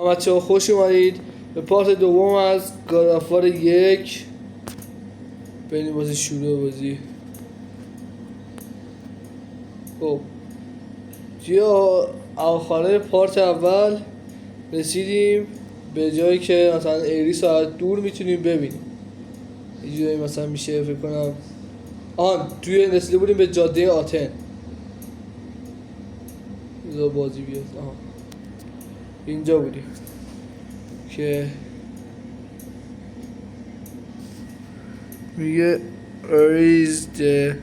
بچه ها خوش اومدید به پارت دوم از گادافوار 1. بریم بازی شروع بازی. خب توی آخره پارت اول رسیدیم به جایی که مثلا ایریس رو از دور میتونیم ببینیم. یه جایی مثلا میشه فکر کنم توی رسیده بودیم به جاده آتن. بذار بازی بیاد. اینجا بودیم که میگه Is the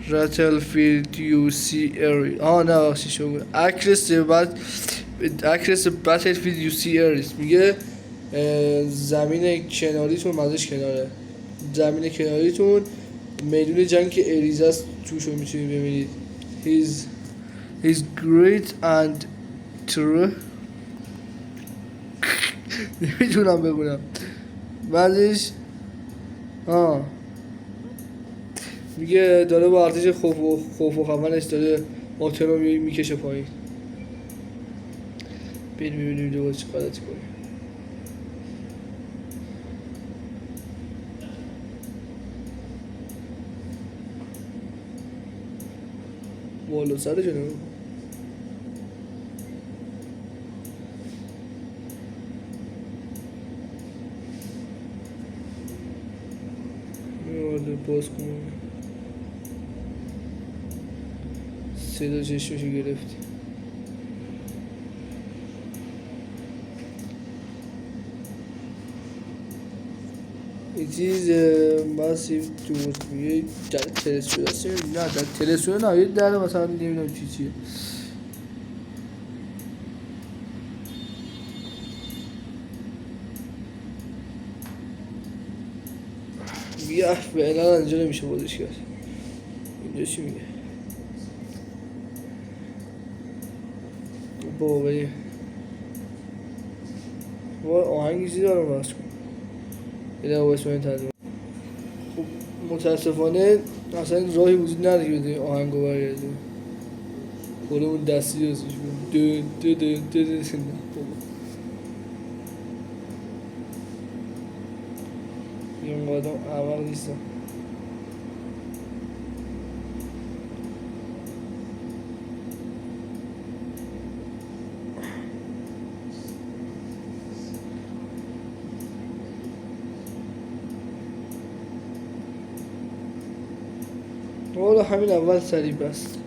battlefield you see area. نه بخشی شو بود Across the battlefield you see areas. میگه زمین کناریتون مازش کناره، زمین کناریتون میدون جنگ که اریز است توش رو میتونید ببینید. He's great and true. نمیتونم بگونم بعدش میگه داره با ارتش خوف و خفنش داره آتن رو میکشه پایین. بریم ببینیم دوباره چه غلطی کنیم. والا سر جنو باز کنم صدا چشمشو گرفتی. It is a massive tool. میگه تلسکوپ هست. نه تلسکوپ نه، یه در مثلا نمیدونم چیه. میگه فعلا اینجا نمیشه بازش کرد. اینجا چی میگه؟ باوری آهنگی چیزی دارم بحث کنم. یه باعث باید ترجمه. خب متاسفانه اصلا راهی وجود نداره که بتونی آهنگ رو برگردیم. خودمون دستی ازش بودیم. این قدم اول نیستم. والا همین اول سریع بست.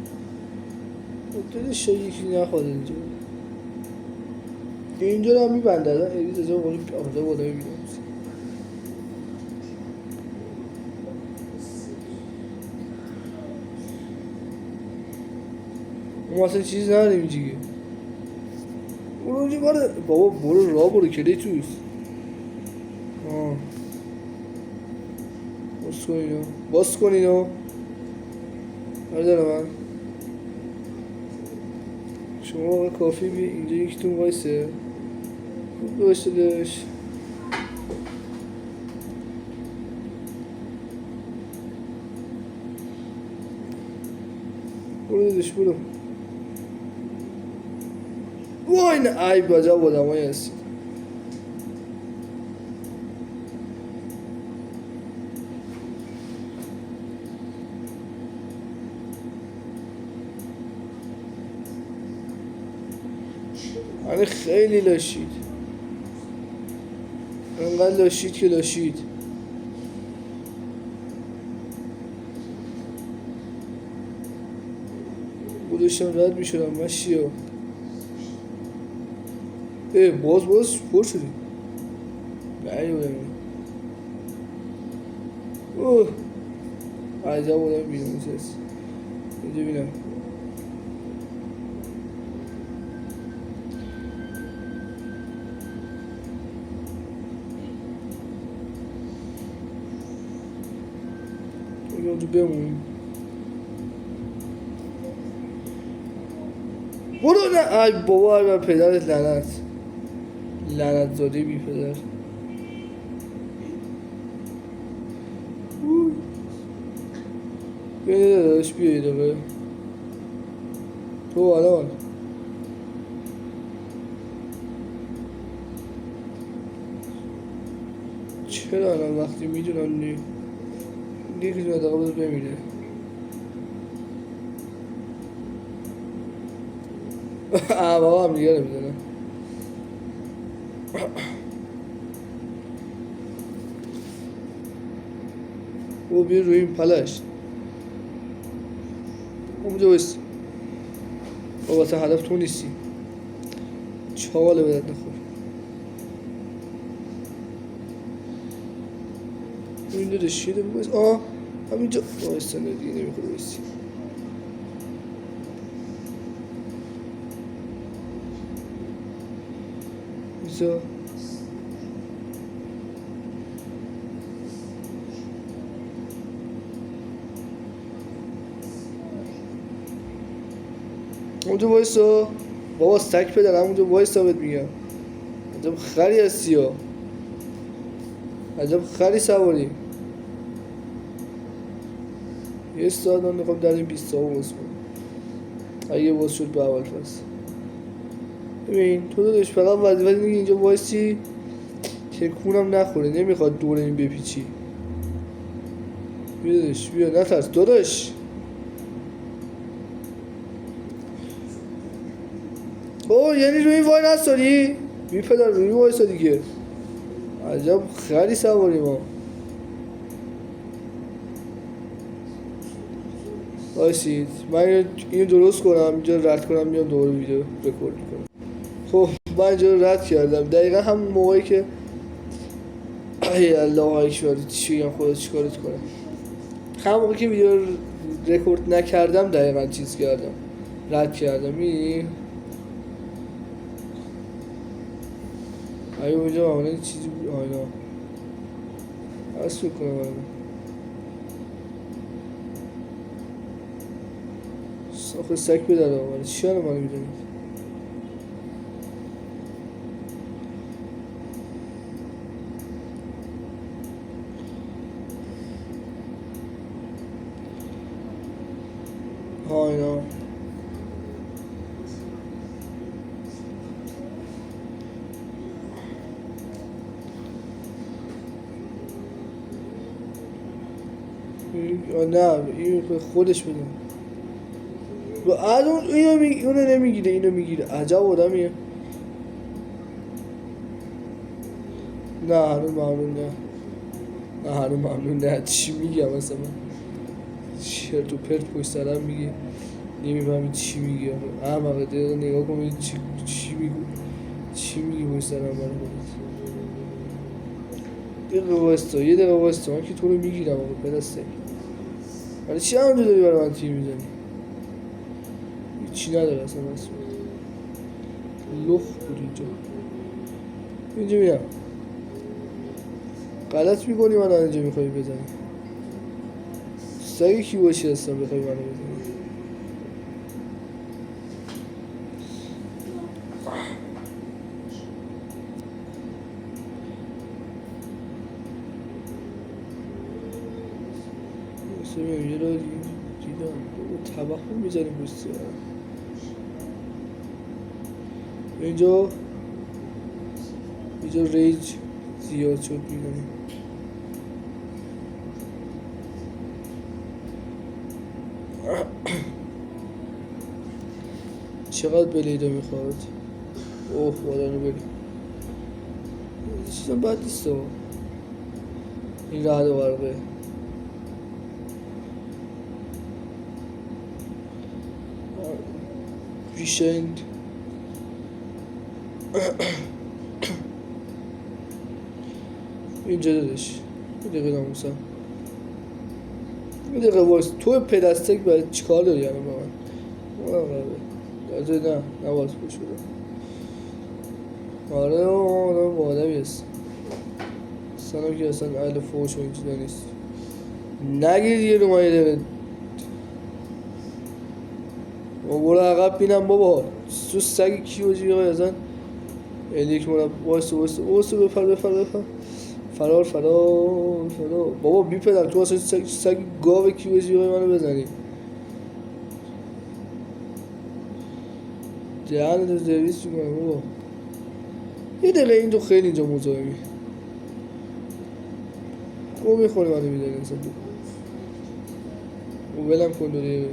خودت شاید یکی نخواد اینجا رو هم میبنده. ایریز از اون قلوب آمده بالا میبینم. ما اصلا چیز نداریم دیگه. برو اونجا بابا برو راه برو کلی توست. باز کن اینو بردارم من. شما کافی بی اینجا یکیتون وایسه خوب باشه داشت. برو داشت برو. وای نه ای بجا بودم های هستی. یعنی خیلی لاشید، انقدر لاشید که لاشید. بودشم رد میشدم من شیا. باز پر شدیم. بری بودم عجب بودم بیرون میسست. اینجا بینم اونجا بمونیم. برو نه ای بابا ای پدرت لعنت زاده بی پدر. بیایید داداش بیایید دوباره. تو الان چرا الان وقتی میدونم یکی دونه دقیقه بذار بمیره. بابا هم دیگه نمیدونم. او بیر روی این پلش اونجا بایستی. بابا تا هدف تو نیستی، چاله بدت نخور. این دو شیده بایست. همینجا بایستن دیگه نمیخوره بایستی. اینجا اونجا وایسا. بابا سک پدر همونجا وایسا بهت میگم. عجب خری هستی ها، عجب خری سواری. یه ساعت من میخوام در این 20 ها باز کنم. اگه باز شد به اول فصل. ببین تو داداش فقط وظیفت اینه که اینجا وایسی تکونم نخوره. نمیخواد دور این بپیچی. بیا داداش بیا، نترس داداش. یعنی روی این وای نستاری؟ بی پدر روی این وایسا دیگه. عجب خری سواری ما. بایستید من اینو درست کنم، اینجا رد کنم، میام دوباره ویدیو رکورد میکنم. خب من اینجا رو رد کردم دقیقا همون موقعی که ای الله اکبر چی بگم خدا چیکارت کنم. همون موقعی که ویدیو رکورد نکردم دقیقا چیز کردم، رد کردم. می‌بینی اگه اونجا معمولا چیزی بود آینا اصل کنم آینا آخه سک بداره آمده چی هنو منو میدونید. آینا نه این خودش بده و از اونو نمیگیره اینو میگیره. عجب آدمیه. نه هنوز ممنون نه چی میگم اصلا من چرت و پرت پشت سرم میگه نمیفهمی چی میگی. احمقه دقیقه نگاه کن چی میگی پشت سرم برای خودت. یه دقیقه واستا من که تو رو میگیرم آقا پدسته. ولی چی همونجا داری برای من تیر میزنی؟ چی نداره اصلا مسئول لخ بود اینجا میرم غلط میکنی من اینجا میخوایی بزنی. سگی کی باشی هستم بخوایی منو بزنی. یه را دیدم توهم میزنیم بسته. اینجا ریج زیاد شد میدونم. چقدر بلیده میخواد. اوه بادانو بگیم چیزم بد نیست ها. این رعد و برقه پیشنگ اینجا دادش. یه دقیقه ناموسم یه دقیقه وایس. تو پدستک باید چیکار داری یعنی با من نه نباید خوش بودم. آره با آدمی هست سنم که اصلا اهل فوش و این چیزا نیست. نگیر دیگه رو ما یه دقیقه برو عقب بینم بابا. تو سگی کی باشی بقای ازن یک مرب وایسو بپر فرار بابا بی پدر تو اصلا سگ گاوه کی باشی بقای منو بزنی. دهن تو زرویس میکنم بابا. یه دقیقه این تو خیلی اینجا مزاحمی. گو میخوری منو میدنی اصلا او ولم کن دوری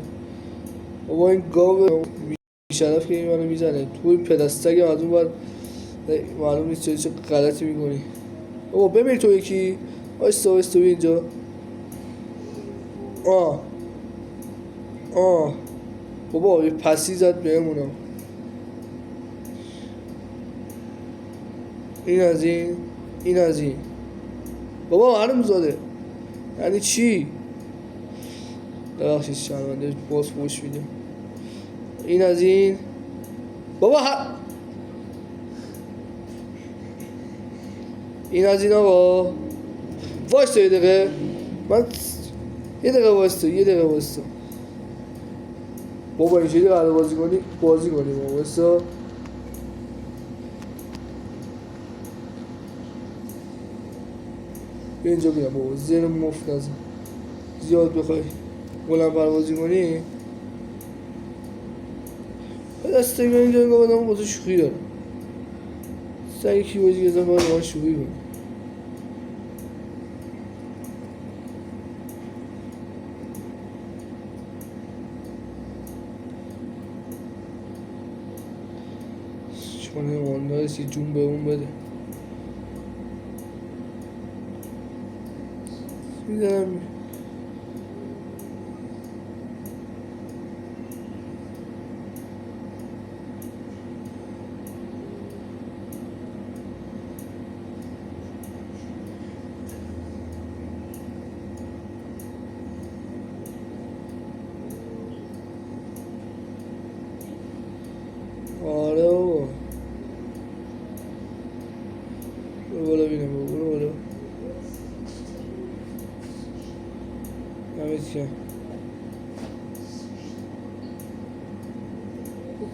بابا این گاو بیشرف که این منو میزنه توی پدستگم از اون بر معلوم نیست چه غلطی میکنی بابا بمیر تو یکی وایستا اینجا بابا یه پسی زد بهمونم این از این بابا هرم زاده یعنی چی؟ ببخشید شرمنده باز فوش میده این از این بابا این از این آقا وایستا یه دقیقه من یه دقیقه وایستا بابا اینجوری قرار بازی کنی بابا وایستا بیا اینجا بیا بابا زیر مفت نزن زیاد بخوای بلند پروازی کنی دسته بیا اینجا نگاه بدم با تو شوخی دارم سعی کی بازی گذارم باید با شوخی کنی چون این آنلاس یه جون به اون بده میدارم آره بابا برو بالا بینم بابا برو بالا نمید که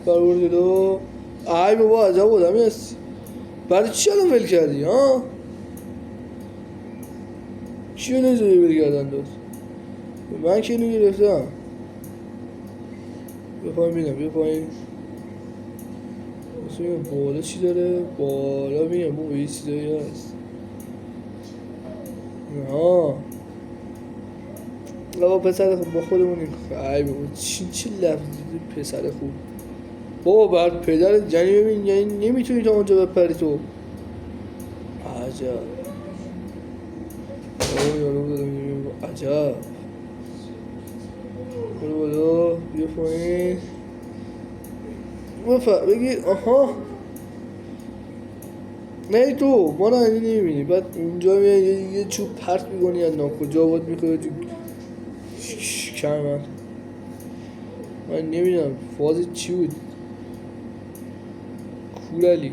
برور جلو ای بابا عجب آدمی هستی برای چی الان ول کردی ها؟ چی رو نجایی ول کردن داد؟ من که اینو گرفتم بیا پایین بینم بیا پایین بالا چی داره؟ بالا میگم بابا یه چیزایی هست بابا پسر خوب با خودمونیم ای بابا چی لفظی پسر خوب بابا بعد پدر جنی ببین یعنی نمیتونی تا اونجا بپری تو عجب بابا یارو دادم عجب برو بالا بیا پایین بگیر آها نه تو ما نه نمیبینی بعد اونجا میای یه چوب پرت میکنی از ناکجا باید میکنی تو من نمیدونم فاز چی بود کورالی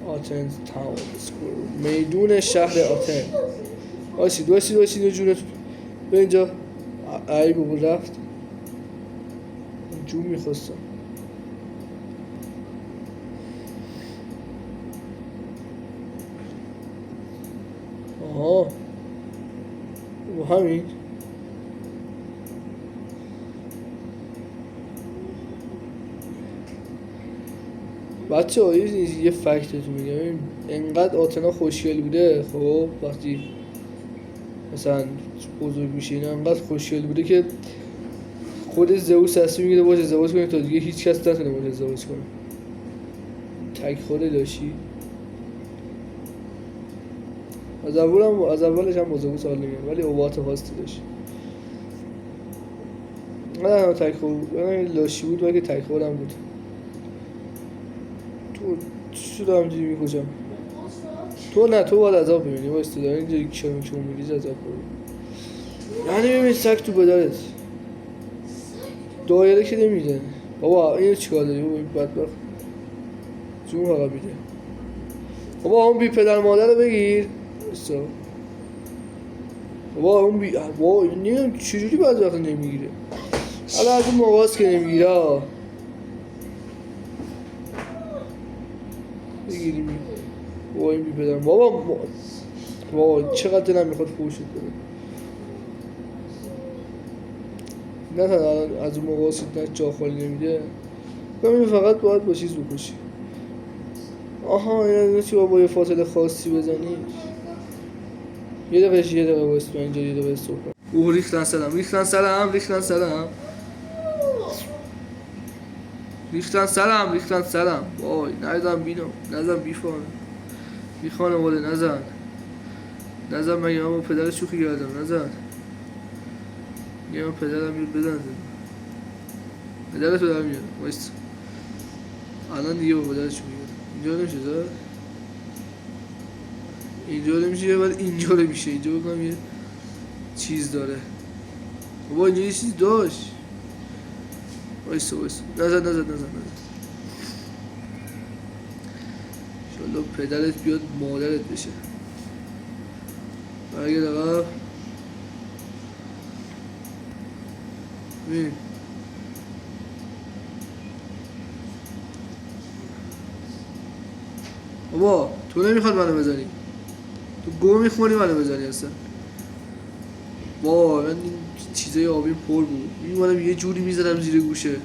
آتنز تاون سکول میدون شهر آتن واسید جونت به اینجا ای بابا رفت جون میخواستم آها و همین بچه ها یه فکتتون میگم انقدر آتنا خوشگل بوده خب وقتی مثلا بزرگ میشه اینا انقدر خوشگل بوده که خود زئوس تصمیم میگیره باشه ازدواج کنه تا دیگه هیچ کس نتونه باشه ازدواج کنه تک خود داشتی از اولش هم با زئوس حال نمی‌کرد ولی اوقات خاصی داشت نه تک خود لاشی بود ولی تک خودم بود تو چی دارم جیمی میکشم تو نه تو باید عذاب ببینی با استدار اینجایی که شما میگیز عذاب ببینی یعنی ببین سگ تو بدارت دایره که نمیده بابا اینو چیکار داری بابا این بدبخت جون فقط میده بابا اون بی پدر مادر رو بگیر بابا اون بی بابا نمیدونم چجوری بعض وقت نمیگیره حالا از اون موقع هست که نمیگیره بگیریم بابا این بی پدر بابا چقدر دلم میخواد فوشت بده نه الان از اون موقع هست نه جا خالی نمیده ببین فقط باید با چیز بکشی آها این چی با یه فاصله خاصی بزنی یه دقیقه واسه اینجا یه دقیقه صحبت. اوه ریختن سلام ریختن سلام. وای نزن بینو نزن بی خانواده نزن مگه من با پدر شوخی کردم نزن یه من پدرم میاد بزن پدرتو در میاد وایست الان دیگه با پدر شوخی کردم اینجا نمیشه زد اینجا نمیشه ولی اینجا نمیشه اینجا بکنم یه چیز داره بابا اینجا یه چیز داشت وایست نزن انشالله پدرت بیاد مادرت بشه برگرد عقب ببین بابا تو نمیخواد منو بزنی تو گو میخوری منو بزنی اصلا وای من این چیزای آبی پر بود میمونم یه جوری میزدم زیر گوشه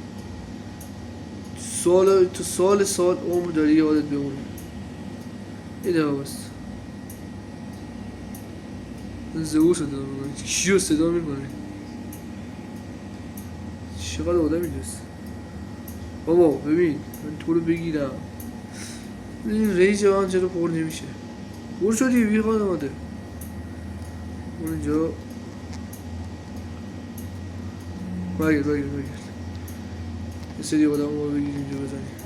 تو سال عمر داری یادت بمونه یه دقیقه بست زئوس صدا میکنی کیو صدا میکنی چقدر آدم اینجاست بابا ببین من تو رو بگیرم این ریج من چرا پر نمیشه پر شدی بی خانواده اون اینجا برگرد یه سری آدم رو بگیر اینجا بزنی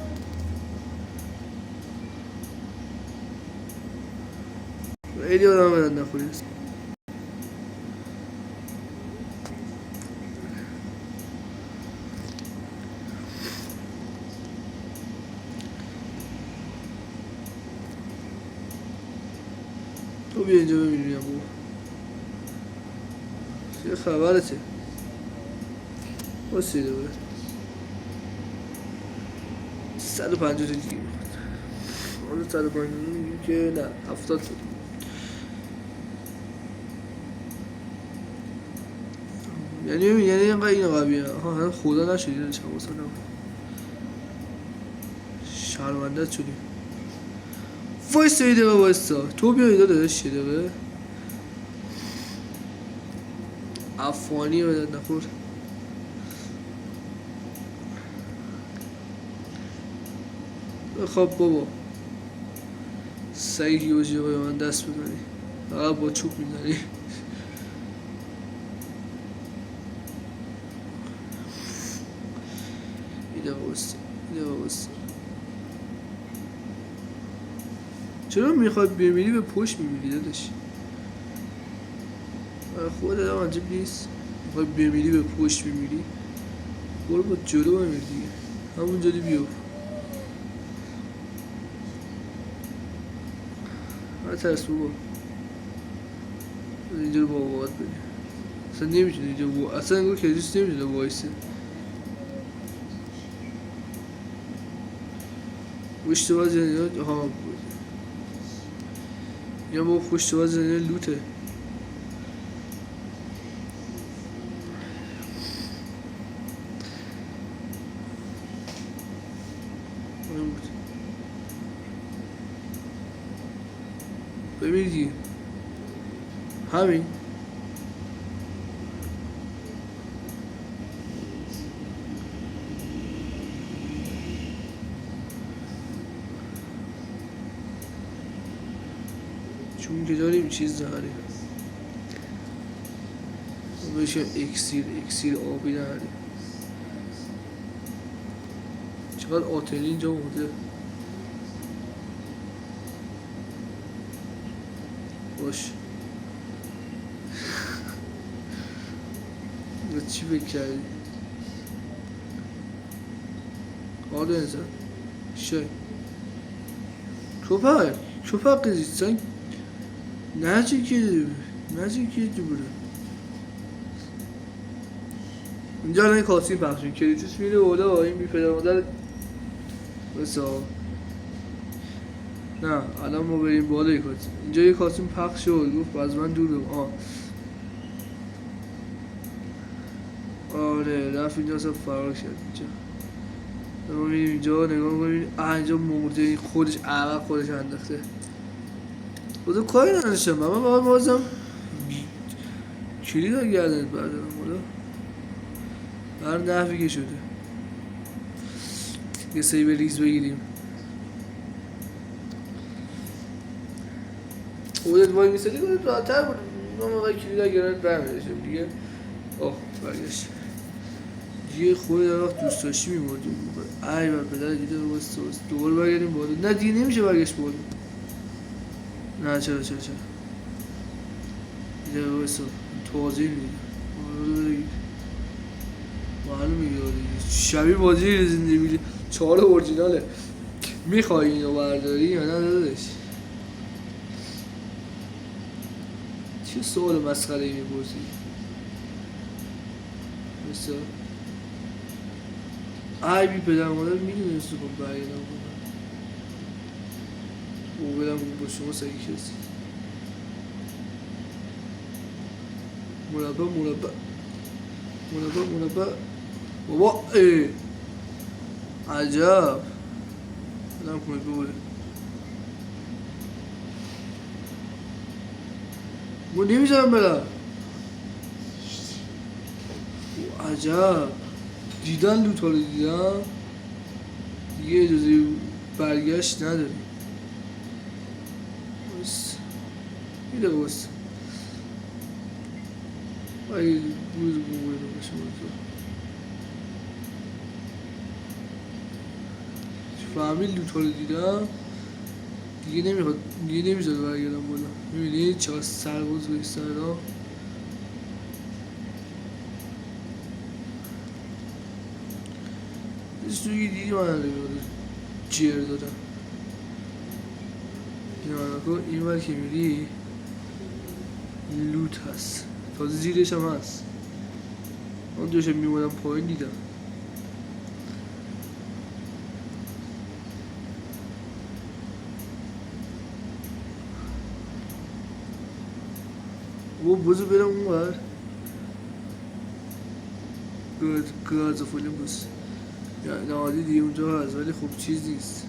خیلی آدم بدن نخوری هست تو بیا اینجا ببینیم بابا چه خبرته باسیده باید 150 دیگه میخواد حالا 150 میگیم که نه 70 شد یعنی اینقدر این قویه ها خدا نشدی چه واسه نبود شرمندت شدی وایستا یه دقیقه وایستا تو بیا ایده دادش یه دقیقه افغانی بدن نخور خب بابا سعیدی باشی به من دست بزنی فقط با چوب میزنی ایده باستی چرا میخواد بمیری به پشت میمیری داداش خودت هم عجب نیست میخوای بمیری به پشت میمیری برو با جلو بمیر دیگه همون جلو بیو ترس بابا اینجا رو با وقت بگیر اصلا نمیتونه اینجا اصلا انگار کلیس نمیتونه وایسه پشت باز زنیات ها یا با پشت باز زنیات لوته ببینید همین چون که داریم چیز نداریم بشه اکسیر آبی نداریم چقدر آتلی اینجا بوده باش چی بکردی آده نزد شای köpek kızı sen ne çekiyordu burada اینجا الان کاسین پخش می‌کنه کریتوس میره بالا این بی پدر مادر بسا نه الان ما بریم بالا یک کاسین اینجا یک کاسین پخش شد گفت از من دور بم آره رفت اینجا اصلا فرار کرد اینجا ما میریم اینجا نگاه می‌کنیم اینجا مرده خودش عرق خودش انداخته خدا کاری نداشتم من بازم کلید ها گردنت بردارم بالا بر نحوی که شده یه سیب ریز بگیریم خودت وای میسادی کنید راحتر بود ما موقع کلید ها گردنت برمیداشتم دیگه برگشت دیگه خود در وقت دوست داشتی میمردیم ای بر پدر دیده بسته دوباره برگردیم بالا نه دیگه نمیشه برگشت بالا نه چرا دیگه بسته توضیح میدیم معلوم میگه شبیه بازی زنده بیلی 4 اورجیناله میخوایی اینو برداری یا نه دادش چه سوال مسخره ای میپرسی مثل ای بی پدر مادر میدونسته خب برگردم کنم او بدم با شما سعی کسی مربع بابا عجب بدم کنید ببوله ما نمیذارم برم عجب دیدن لوت ها رو دیدن دیگه اجازه برگشت نداریم بس یه دقیقه بس اگه بود باشه فهمید لوت ها رو دیدم دیگه نمیخواد دیگه نمیذاره برگردم بالا میبینید چقدر سرباز به سر را سوی دیدی من نمیده جیر دادم این ور که میری لوت هست تازه زیرش هم هست من دوشم میمونم پایین دیدم و بازو برم اون ور گاز فولیم بس یعنی عادی دیگه اونجا هست ولی خوب چیز نیست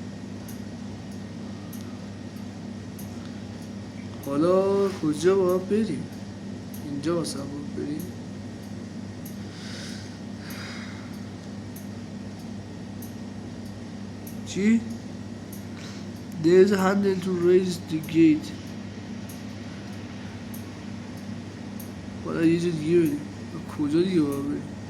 حالا کجا باید بریم اینجا واسه باید بریم چی؟ There's a handle to raise the gate حالا یه جا دیگه بریم کجا دیگه باید بریم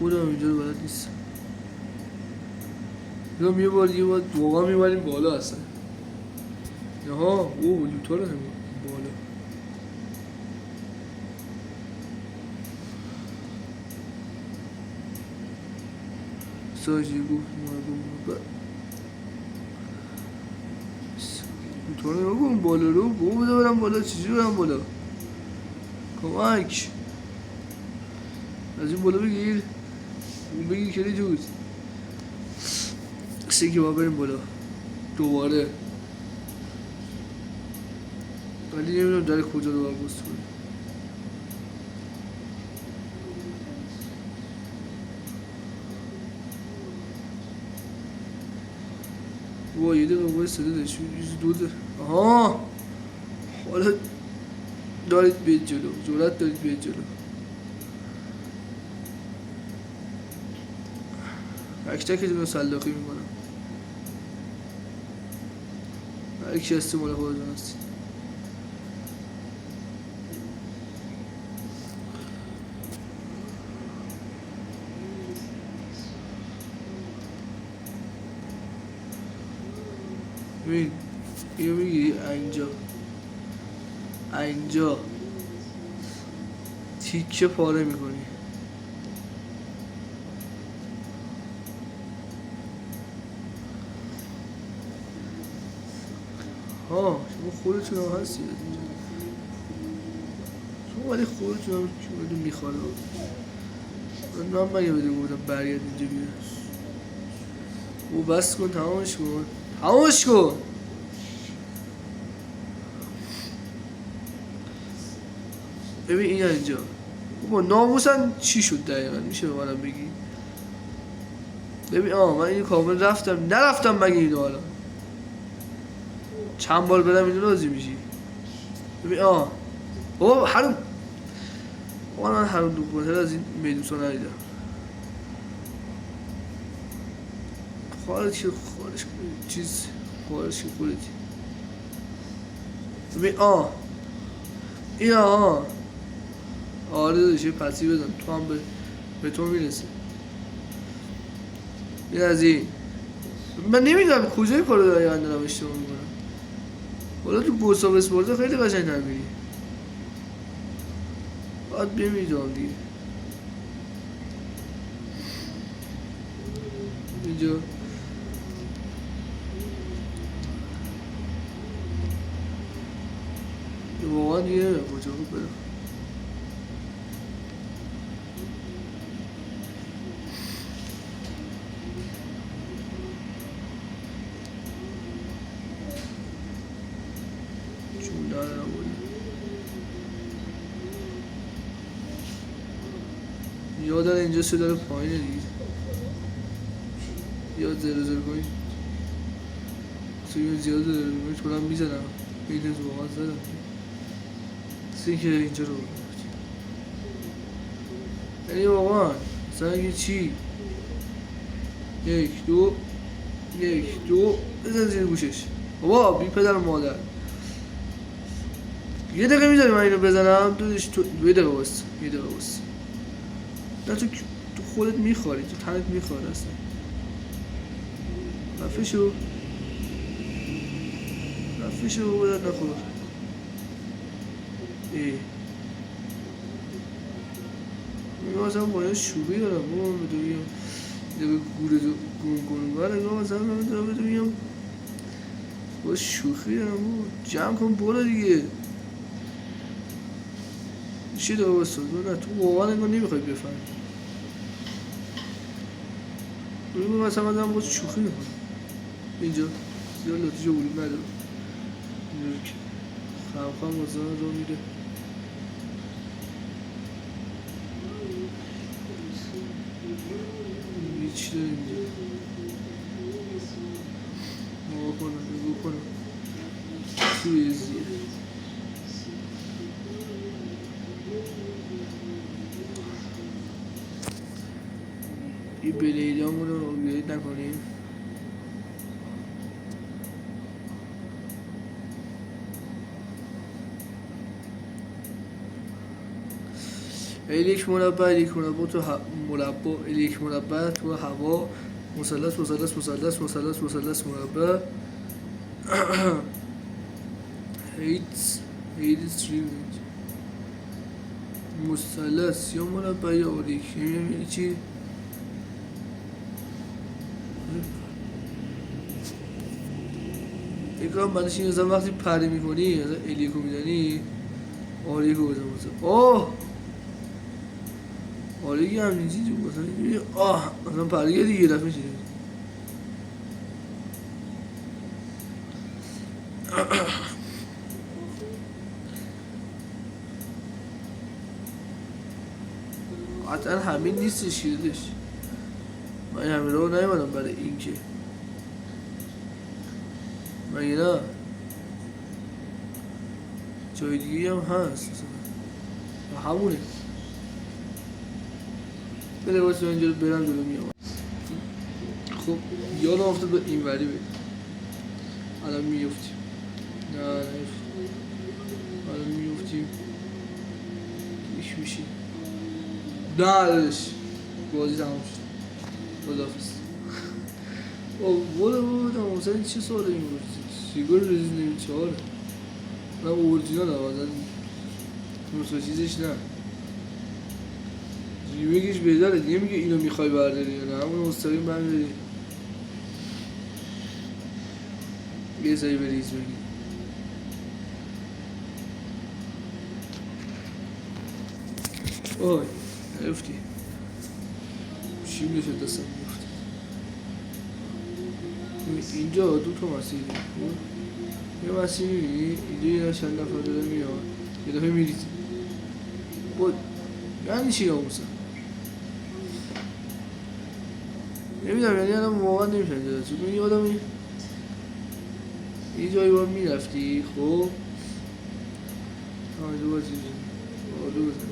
خودم اینجا رو بلد نیستم میگم یه بار واقعا میبریم بالا اصلا ها اوه لوتا رو نمیم بالا ساجی گفت لوتا رو نمیم بالا رو بوده برم بالا چیزی برم بالا کمک از این بالا بگیر اون بگیر کلی جوز که باید بریم بالا دوباره ولی نمیدونم در کجا رو باید بست کنیم وای یه دقیقه باید سده داشت دوده آها حالا دارید بید جلو جورت دارید بید جلو تکتکتون رو سلاخی میکنم هر کی هستی مال خودتون هستید ببین اینو میگیری اینجا تیکه پاره میکنی ها شما خودتون هم هستید اینجا شما ولی خودتون هم که میخواره من مگه بده بودم برگرد اینجا بیاره او بس کن تمامش کن ببین این اینجا با ناموسن چی شد دقیقا میشه به منم بگی؟ ببین من اینو کامل رفتم نرفتم مگه اینو حالا چند بار برم اینو راضی میشی؟ ببین بابا هرون من هرون دوقمتر از این میدوسا ندیدم خارج چیز خارج که خودتی ببین این آره داشت یه پسی بزن تو هم به تو میرسه این از این من نمیدونم کجای کارو دارم اشتباه میکنم حالا تو گوساب اسپورتا خیلی قشنگ‌تر میری باید بمیدونم دیگه اینجا واقعا دیگه نمیدونم کجا بود برم یادم اینجا سه داره پایینه دیگه یاد زر کنید سوی زیاد داره کنید کنم میزنم این از واقعا زدم سی که اینجا رو یعنی واقعا مثلا اگه چی یک دو بزن زیر گوشش بابا بی پدر مادر یه دقیقه میذاری من اینو بزنم یه دقیقه بست نه تو خودت میخواری تو تنت میخواره اصلا رفه شو باید نخور میگه مثلا باید شوخی دارم بابا من بدون میگم دقیقه گوره گون برگاه مثلا من دارم بدون میگم باید شوخی دارم بابا جمع کن برو دیگه چی داره بستاد نه تو واقعا انگار نمیخوای بفهمی بگو مثلا من دارم باید شوخی میکنم اینجا زیاد لاتیجا وجود نداره اینجا که خم واسه رو میره چی داره اینجا بگو کنم سویزیه این بلیده همون رو آگرید نکنیم یک مربع تو یک مربع تو هوا مثلث مربع هیت مثلث یا مربع یا الیک یعنی چی؟ یکم بعدش این مثلا وقتی پره میکنی مثلا الیکو میزنی آریکو بزن آریکی همین چیزی مثلا پره دیگه رفت میشه قطعا همین نیستش شیردش من همین رو نیومدم برای این که مگه نه جای دیگه هم هست همونه بله واسه اینجا رو برم جلو میام خب یادم افتاد به این وری بریم الان میفتیم نه الان میفتیم ایش میشیم دارش بازی تمام شد خداحافظ برو مثلا چه سواله این بود سیگار ریزی نمی چهاره نه اورجینال هم مثلا چیزش نه ریمیکش بهتره دیگه میگه اینو میخوای برداری یا نه همون مستقیم برداری یه سایی بریز بگی آی نرفتی چی میشه دستم میفته اینجا دو تا مسیری یه مسیر میبینی اینجا یه چند نفر داره میاد یه دفعه میریزی بود یعنی چی ناموسن؟ نمیدونم یعنی الان واقعا نمیشن جدا چون یه آدمی یه جایی باید میرفتی خب آجو بازی آجو بزن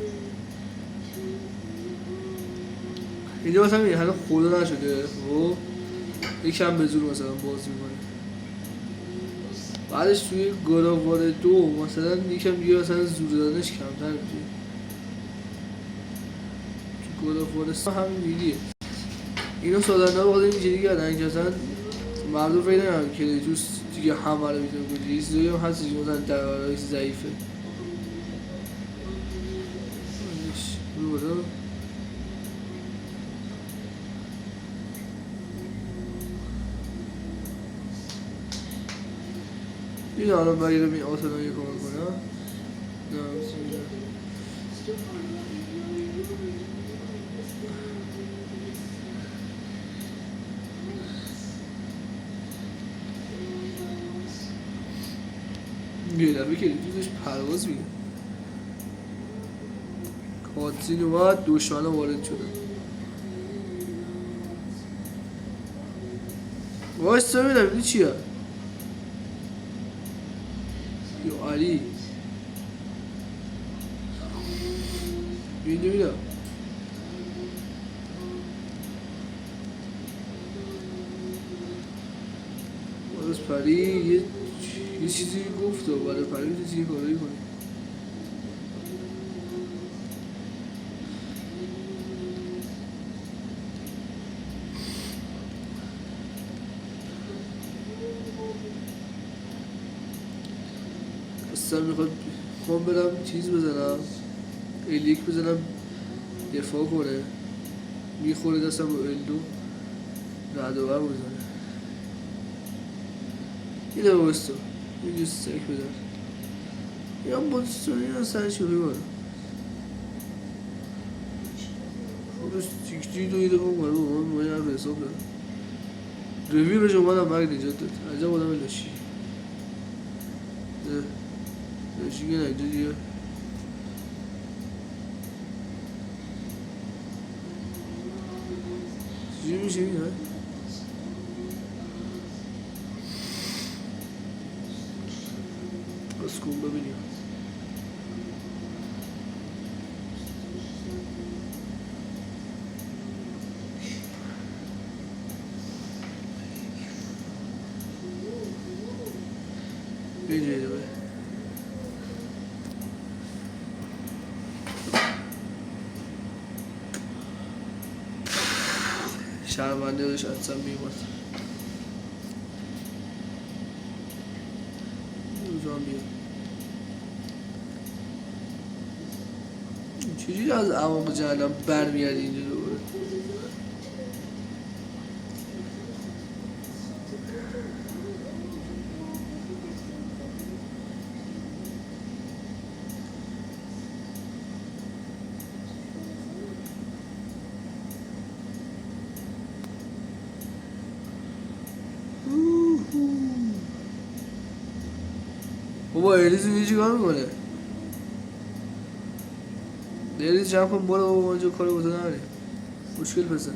اینجا مثلا میگه هنو خدا نشده خب یکم به زور مثلا بازی میکنه بعدش توی گراوار 2 مثلا یکم دیگه مثلا زور دادنش کمتر میشه تو گراوار 3 همین دیگه اینو سالانه باقی میشه دیگه کردن که مثلا مردم فکر نمی‌کنن کلیتوس دیگه همه رو میتونه کنه یه چیزایی هم هست که مثلا درباره‌اش ضعیفه برو بالا این الان باید این آسانایی کمک کنه نه بسیار یه دفعه که دوستش پرواز میگه کاتسین اومد دشمن وارد شده واسه ببینم این چیه یا علی ببینم باز پری یه چیزی گفت و برای پری میتونی یه کارایی کنی اصلا میخوام برم چیز بزنم الیک بزنم دفاع کنه میخوره دستم با الدو ردوبر بزنه یه دفعه بستو یه جوز سک بدن یا بستونی یا سر شوخی باره خودش تیکتی دو یه دفعه اومده با من باید حرف حساب دارم رویرش اومدم مرگ نجات داد عجب آدم لاشی لاشی که نجات دیگه چجوری میشه این های؟ بس کن ببینیم بینجایی دوه شرمنده داشت حدسم بیماد روزان بیاد چجوری از اعماق جهنم برمیگردی اینجا دوباره بابا اریز اینجا چیکار میکنه؟ اریز جمع کن برو بابا اونجا کار بوده نماری مشکل پسن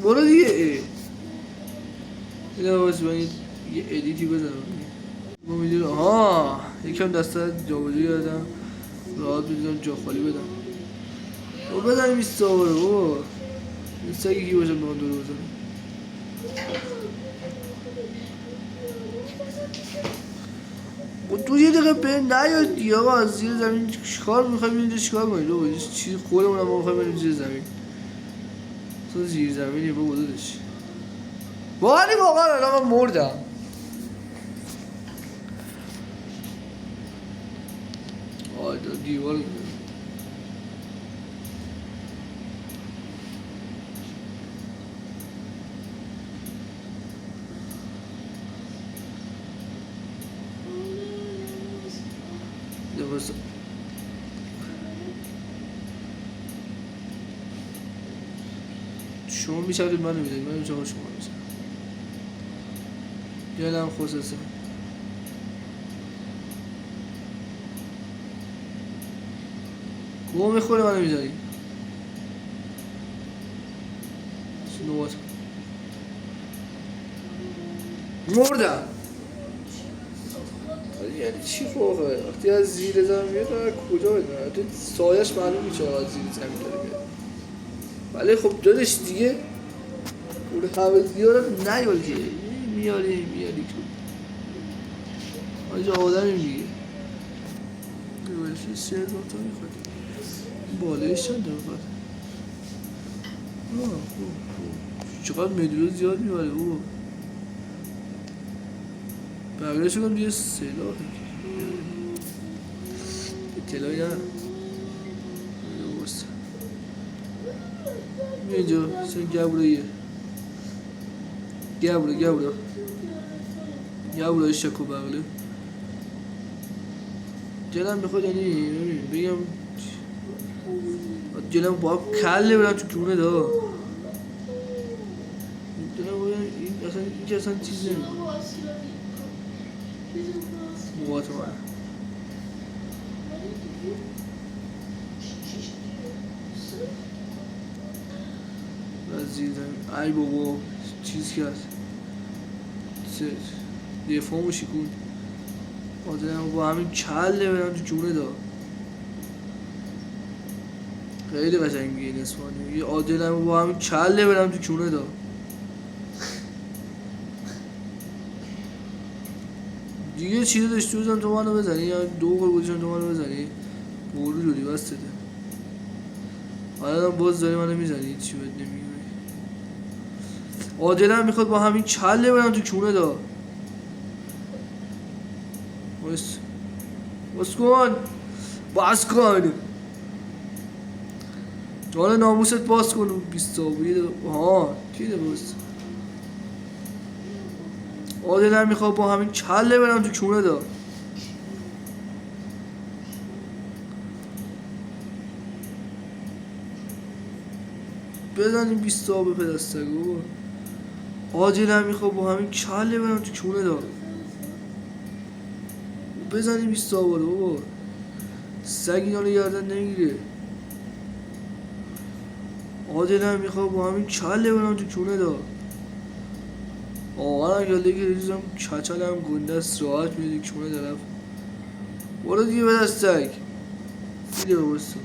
برو دیگه اینه باید من یه ادیتی بزنم ما میدونم آها یکم دسته جابجایی کردم راحت میدونم جا خالی بدم بابا بدنیم این ساوره بابا این سگی کی باشم به من دور بزنم تو یه دقیقه به نیاد دیگه آقا از زیر زمین چیکار میخوایم اینجا چیکار کنیم بابا چیز خودمون هم میخوایم بریم زیر زمین تو زیر زمینی بابا دادش واقعا الان من مردم آجا دیوار شما میشوید من نمیدونید من شما میشم یادم خصوصا گوه میخوری منو میزنی نوبت مردم یعنی چی واقعا وقتی از زیر زمین میاد کجا بدونم تو سایش معلوم میشه از زیر زمین داره میاد ولی خب دادش دیگه اون حوضی ها رو نیاری که میاری تو آجا آدمی میگه روشی 3000 تا میخواد بالایش چند میخواد چقدر مدیو زیاد میبره او بقیه شکم دیگه سلاح اطلاعی نه بیا اینجا سن گبره شکو بقیه جلم میخواد یعنی بگم جلم با کله برم تو کونه دا جلم باید این که اصلا چیز نمید موات من وزیر زمین ای بابا چیز کرد دفاعمو شکون آدم با همین کله برم تو کونه دا خیلی قشنگ میگه این اسپانی یه عادلم با همین کله برم تو کونه دا دیگه چیزی داشتی بزن تو منو بزنی یا دو بار بودشم تو منو بزنی بورو جوری بسته ده حالا باز داری منو میزنی چی بهت نمیگه عادلم میخواد با همین کله برم تو کونه دا باز کن حالا ناموست باز کن 20 تا ها چی ده باز عادلم میخواد با همین کله برم تو کونه دا بزن این 20 تا به پدستگو عادلم میخواد با همین کله برم تو کونه دا بزن این 20 تا بابا سگ اینا رو گردن نمیگیره عادلم میخواد با همین کله برم تو کونه دا آقا هم گلده که ریزم کچل هم گنده است راحت میده کونه طرف برو دیگه به دستک دیگه بایستا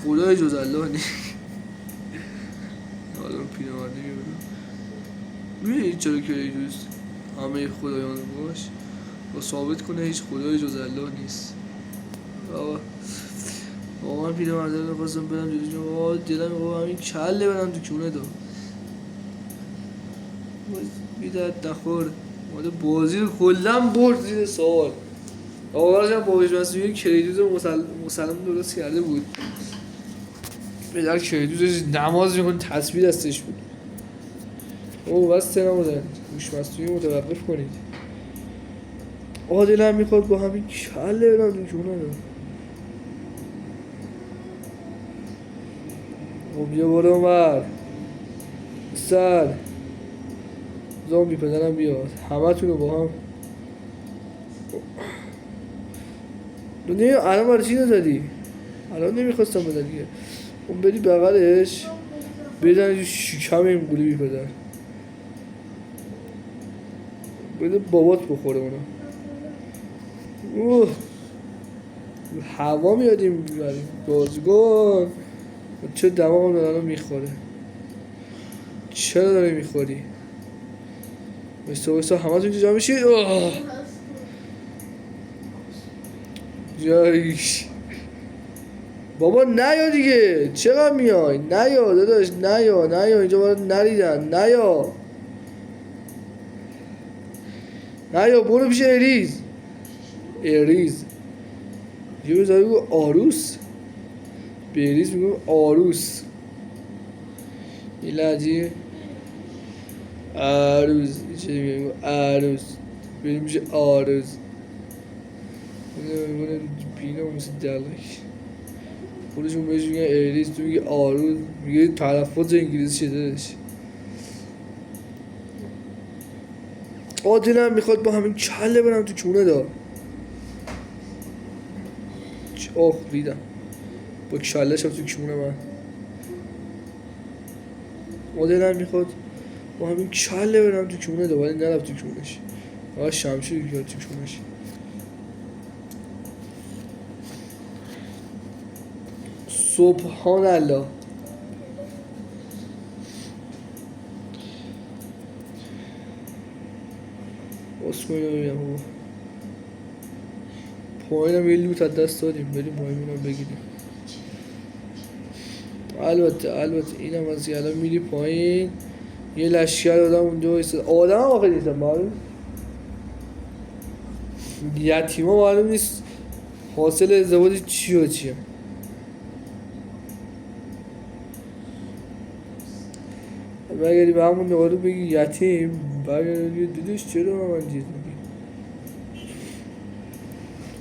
خدای جز الله نی آدم پیرمرده میبودم میبینی چرا که دوست همه خدایان باش با ثابت کنه هیچ خدای جز الله نیست آقا من پیرمرده رو خواستم برم جلوش آقا دلم آقا همین کله برم تو کونه دا بیدت نخور ماده بازی رو کلن برد زیر سوال آقا راشم بابش مسئولی کریدوز مسلم درست کرده بود بدر کریدوز نماز میکن تصویر دستش بود او بس نمازن گوش مسئولی متوقف کنید عادل هم میخواد با همین کله برم دو کونه رو خب بیا برو مر سر زامبی پدرم بیاد همه تونو با هم الان برای چی نزدی؟ الان نمیخواستم بزنی که اون بری بغلش بزنی شکم این گولی بی پدر بده بابات بخوره اونا هوا میادیم میبریم بازگان چه دماغم دارم میخوره چرا داری میخوری؟ وایستا همه تون اینجا جمع میشید جایش بابا نیا دیگه چقدر میای نیا داداش نیا اینجا باید نریدن نیا برو پیش اریز یه روزایی بگو آروس به اریز میگم آروس این لحجه عروس چه میگم عروس بریم میشه آروس میگم پینا مثل دلک خودشون بهش میگن اریس تو میگه آروس میگه تلفظ انگلیسی شده داشت عادلم میخواد با همین کله برم تو کونه دا اوه ریدم با کله شب تو کمونه من مدلم میخواد با همین کله برم تو کمونه دوباره نرم تو کمونش آقا شمشیر بیاد تو کمونش سبحان الله اسکو اینو ببینم بابا پایینم یه لوت از دست دادیم بریم پایین اینو بگیریم البته اینم از الان میری پایین یه لشکر آدم اونجا وایساد آدم هم آخه نیستم معلوم یتیما معلوم نیست حاصل ازدواج چی و چیه بگردی به همون نوارو بگی یتیم بگردی دیدش چرا من چیز میگی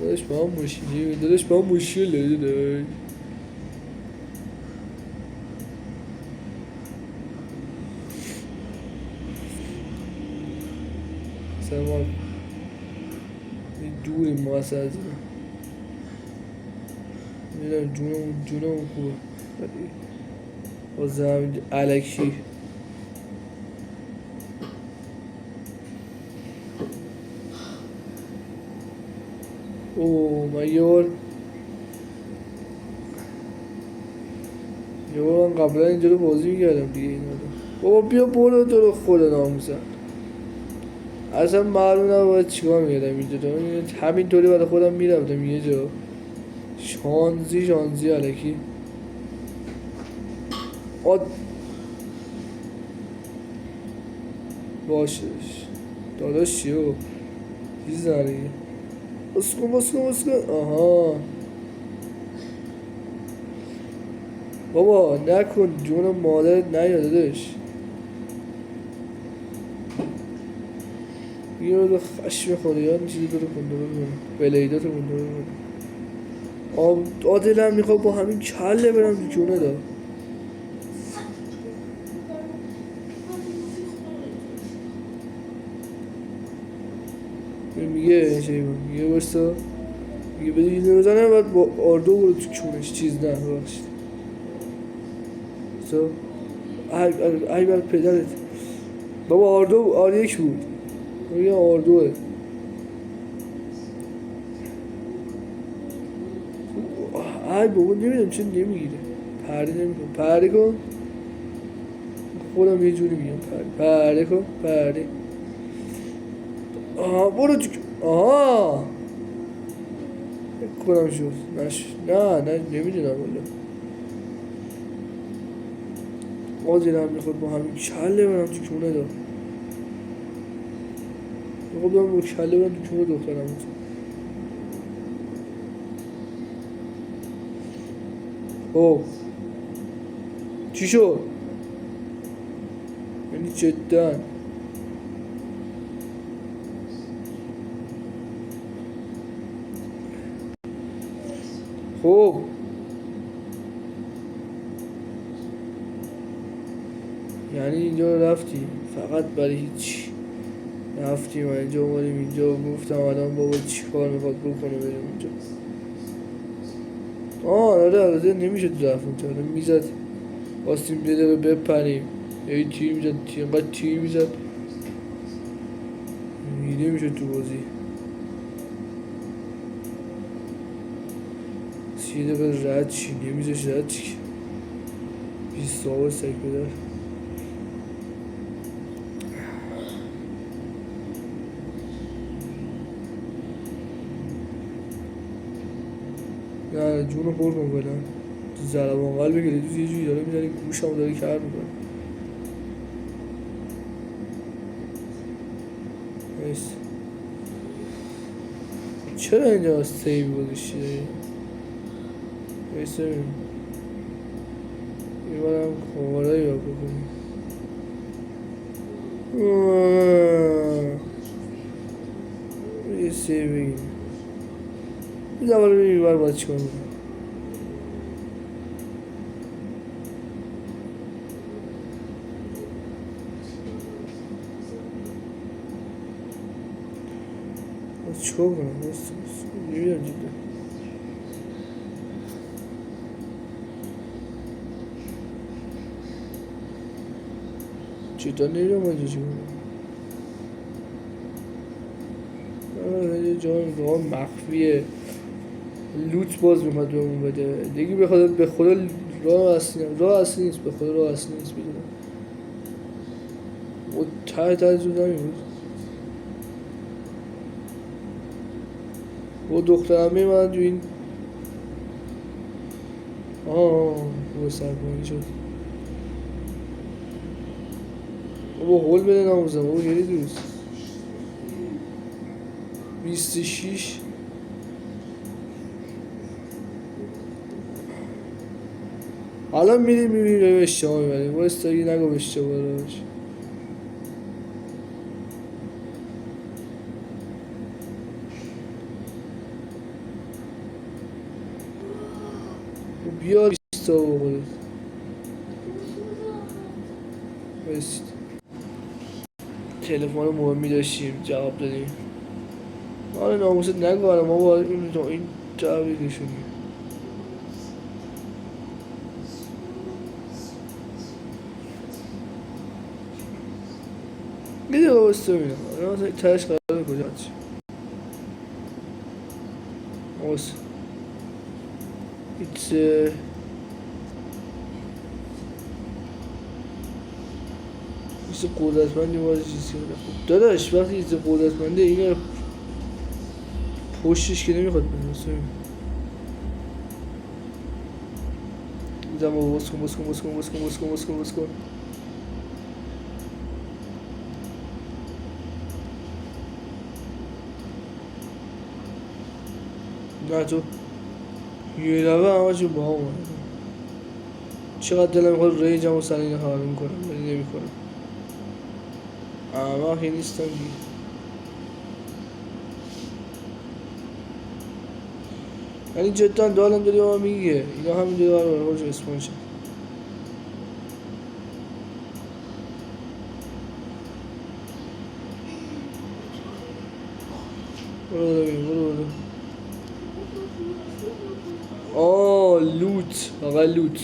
داداش با هم مشکله داداش مثلا ما دوریم ما اصلا از اینه میدونم جونمون خوبه با زمین علکی اوه من یه بار من قبلا اینجا رو بازی میکردم دیگه این بابا بیا برو تو رو خدا ناموسم اصلا معلوم نباید چیکار میکردم اینجا رو همینطوری برای خودم میرفتم یه جا شانزی علکی باشه داداش چیه چیز زنی اسکو آها بابا نکن جون مادرت نیادش یه رو خشم خودیان چیزی داره کندرول کنه بلیدات رو کندرول کنه دلم میخواد با همین کله برم تو جونه دا میگه بستا میگه بده اینو بزنه بعد با آردو برو تو کونش چیز نه ببخشید تو ای بر پدرت بابا آردو یک بود میگه آردوه ای بابا نمیدونم چه نمیگیره پرده کن خودم یه جوری میگم پرده کن آها برو آها کنم شد نه نمیدونم والا آزیرم میخواد با همین کله برم تو کونه دا میخواد با کله برم تو کونه دخترم اوه چی شد؟ یعنی جدا خب یعنی اینجا رفتی فقط برای هیچ رفتیم و اینجا اومدیم اینجا گفتم الان بابا چی کار میخواد بکنه بریم اونجا آره نمیشه تو رفت اونجا میزد خواستیم یه دقیقه بپریم یه تیر میزد اینقدر تیر میزد نمیشه تو بازی یه دقیقه رد چی نمیزش رد چی 20 ساعت سک بدر نه جونو پر کن فعلا ضربان قلب بگیری تو یه جوری داره میزنی گوشم داره کار میکنه نیست چرا اینجا سیو گذاشتی بیسته بیم یه بارم کامارایی باید بکنیم یه سیو بگیم یه دوباره بیم بار باید چیکار بکنیم چیکار کنم نمیدونم جدا چطور نمیدونم اینجا چی بود جان راه مخفیه لوت باز میخواد بهمون بده دیگه به خدا راه اصلی نیست به خدا راه اصلی نیست میدونم و ته زود نمیبود و دخترمه من تو این خوب سربانی شد بابا هول بده ناموزم بابا گری دوست 26 الان میریم اشتباه میبریم بایستا دیگه نگو اشتباه راش بیا بیستا با خودت بایست تلفن مهمی داشتیم جواب دادیم آره ناموست نگو آره ما باید این جوابی نشونیم میده بابا بسته ببینم آره مثلا ترش قرار کجا چی بس It's چیز قدرتمندی باید چیزی کنه داداش وقتی چیز قدرتمنده اینه پشتش که نمیخواد بنویسه میزم بابا بس کن نه تو یه دفعه همه چون با هم اومده چقدر دلم میخواد ریجم و سر این حال میکنم ولی نمیکنم اما نیستم دیگه یعنی جدا دالم داری با من میگه اینا همینجوری برای خودش اسپون شد برو لوت آقا لوت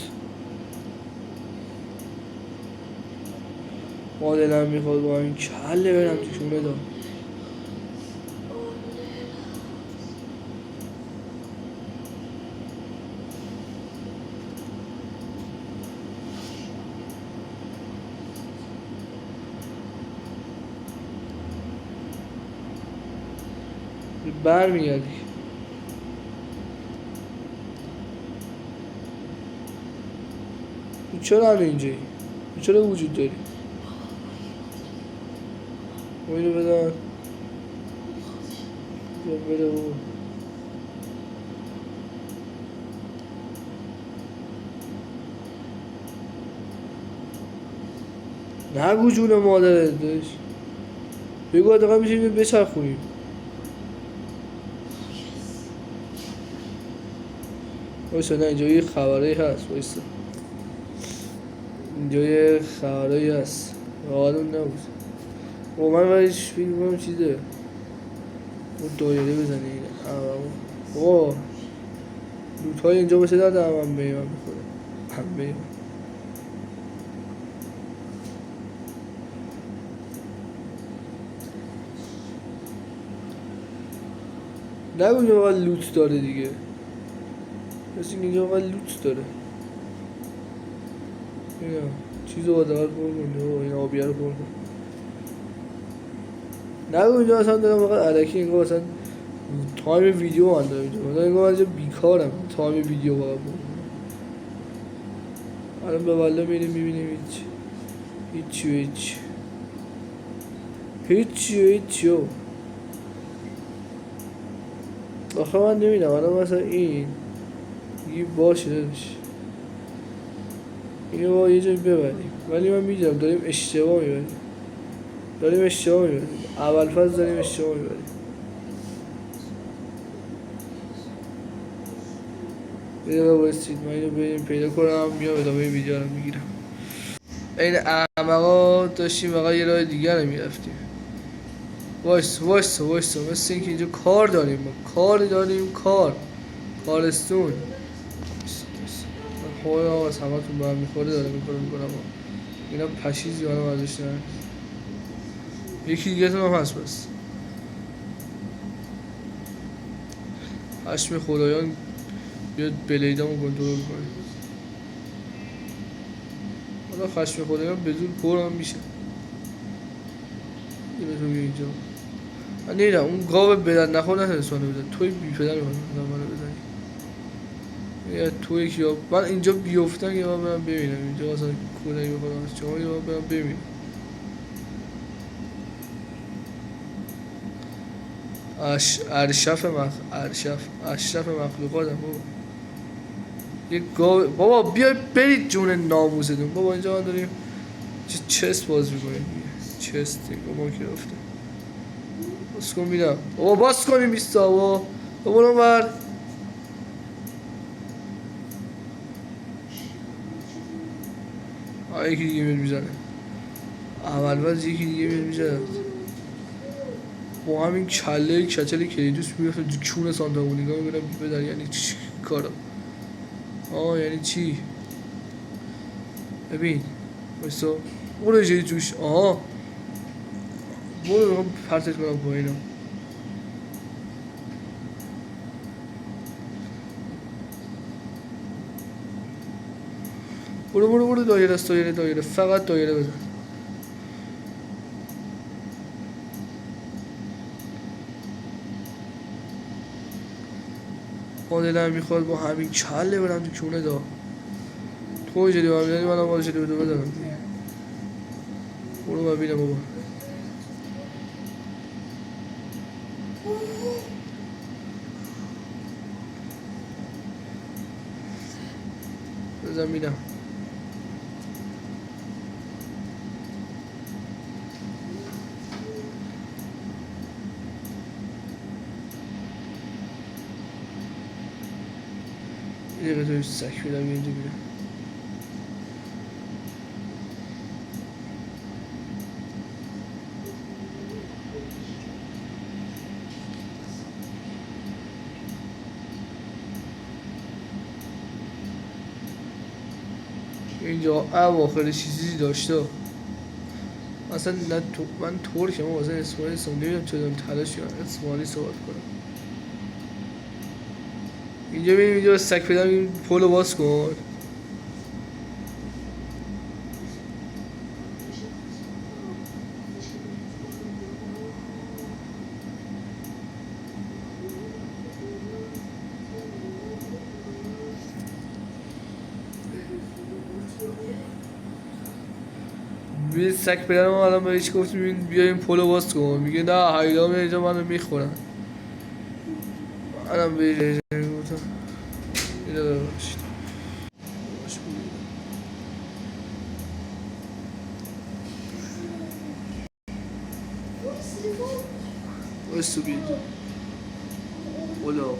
ما دلم میخواد با این کله برم تو شونه دار برمیگردی چرا الان اینجایی؟ چرا وجود داری؟ اینو بدن بده او نگو جون مادرت داشت بگو آدقا میشیم بچرخونیم وایسا نه اینجا یه خبرهایی هست وایسا اینجا یه خبرهایی هست آدم نبود با من ولیش فکر میکنم چیزه اون دایره بزنه اینه اوه لوت های اینجا باشه داده هم به من بخوره هم به نگو اینجا واقعا لوت داره دیگه مثل اینجا واقعا لوت داره اینا چیزو با دقیق برگونده این آبیه رو برگونده نگو اینجا اصلا دارم واقعا علکی اینگاه اصلا تایم ویدیو من دارم اینجا انگار من اینجا بیکارم تایم ویدیو واقعا الان به والله میریم میبینیم هیچ آخه من نمیدونم الان مثلا این یه باشه دادش اینو با یه جایی ببریم ولی من میدونم داریم اشتباه میبریم اول فاز داریم اشتباه میبریم بیدقه بایستید من اینو بریم پیدا کنم میام ادامه ویدیو رو میگیرم این احمقا داشتیم واقعا یه راه دیگر رو میرفتیم وایسا مثل اینکه اینجا کار داریم کارستون خواهی از همه تون با هم میخوره داره میکنم اینا پشیزی منم ازش نرد. یکی دیگه تون هم هست بس. خشم خدایان بیاد بلیدامو کنترل کنه. حالا خشم خدایان به زور پر هم میشه. یه تو بیا اینجا. من نیدم اون گاو بدن نخور نترسانه بزن. توی بی پدر منو بزنی. یا توی کیا من اینجا بیفتم یه بار برم ببینم اینجا اصلا کودایی بخورم از شما یه بار برم ببینم. اشرف مخلوقات هم بابا. یه گاو بابا بیا برید جون ناموستون بابا. اینجا ما داریم چست باز میکنیم. چست ما که رفته باز کن میدم بابا. باز کنیم بیستا بابا. برو بر یکی دیگه میاد میزنه. اول باز یکی دیگه میاد میزنه با همین کله کچل کلیدوس میرفته تو کون سانتامونیکا. میبینم بدن یعنی چی کارا. یعنی چی ببین بایستا برو جایی توش. برو بخوام پرتت کنم با اینا. برو دایره است. دایره فقط دایره بزن. دلم میخواد با همین کله برم تو کونه دا. تو جدی با میدنی منم با جدی بدو بدنم. برو ببینم بابا. بزن میدم. یه دقیقه توی سک میدم اینجا بیرم. اینجا اواخر چیزی داشته اصلا نه من ترکم واسه اسپانیایی نمیدونم چه دارم تلاش کنم اسپانیایی صحبت کنم. اینجا ببینیم اینجا سگ پیدا میگیم پولو باز کن. ببین سگ پیدا ما الان بهش گفتیم بیایم پولو باز کن. میگه نه هیدا میاد اینجا منو میخورن. منم بهش گفتم اینو ببخشید. واسو بیا اینجا اولا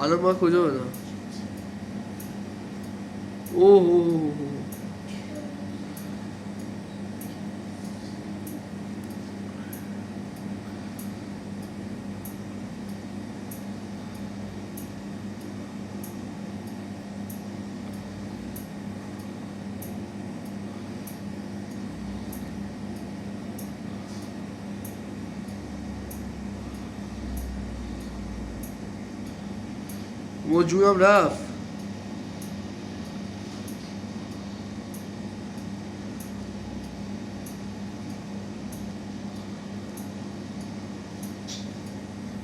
الان باید کجا بدم؟ اوه ما جویم رفت.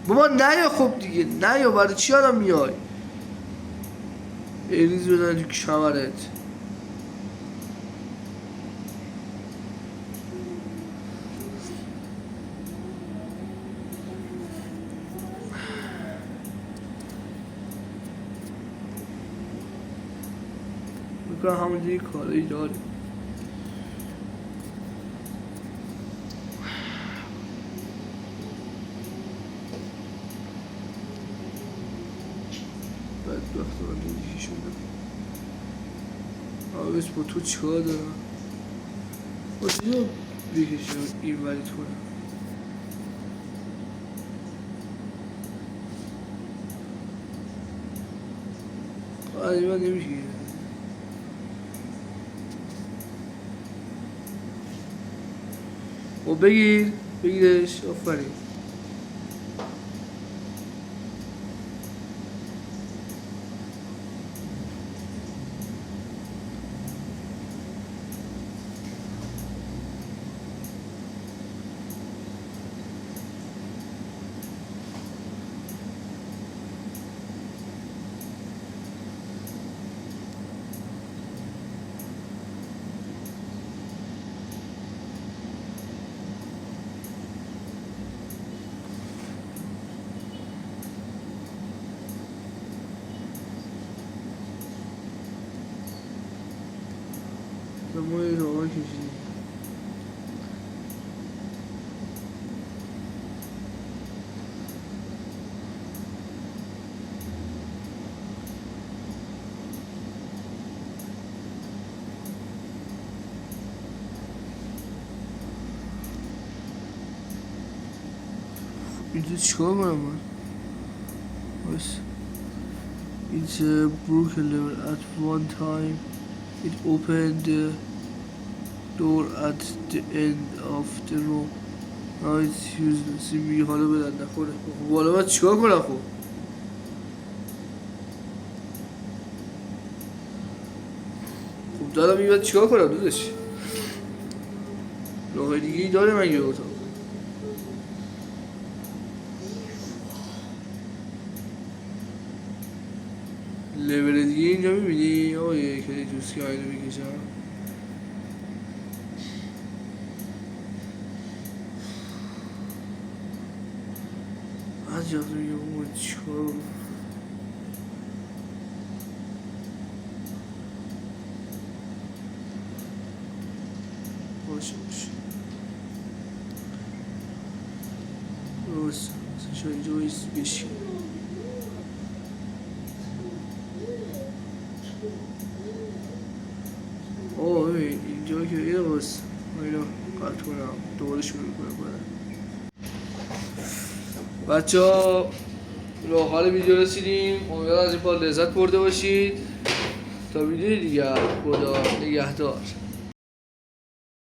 بابا نیا خب دیگه نیا. برای چی آدم میای ایریز بزنی تو کمرت. بکنم همونجا یه کارایی داری. بدبخت من نمیدیشی شده. آبس با تو چیکار دارم؟ با چیزا بکشم این ولی کنم. تقریبا نمیشه. و بگیرش. آفرین. ما این راه کشیدیم. اینجا چیکار کنم من؟ بس It's a broken level. At one time it opened the door at the end of the room. Now it's useless. میگه حالا بدن نخوره. خب حالا باید چیکار کنم خب؟ خب دارم میگه باید چیکار کنم داداش؟ راه دیگه ای داره مگه اتاق؟ لول دیگه اینجا میبینی؟ آقای کلیتوس که آینو میکشم. از جاست میگه بابا چیکار باشه درست مثلا اینجا باید بشیم. آه ببین اینجا که اینو باز اینو قطع کنم دوباره شروع کنم. بچه ها به آخر ویدیو رسیدیم. امیدوارم از این پار لذت برده باشید. تا ویدیو دیگر خدا نگهدار.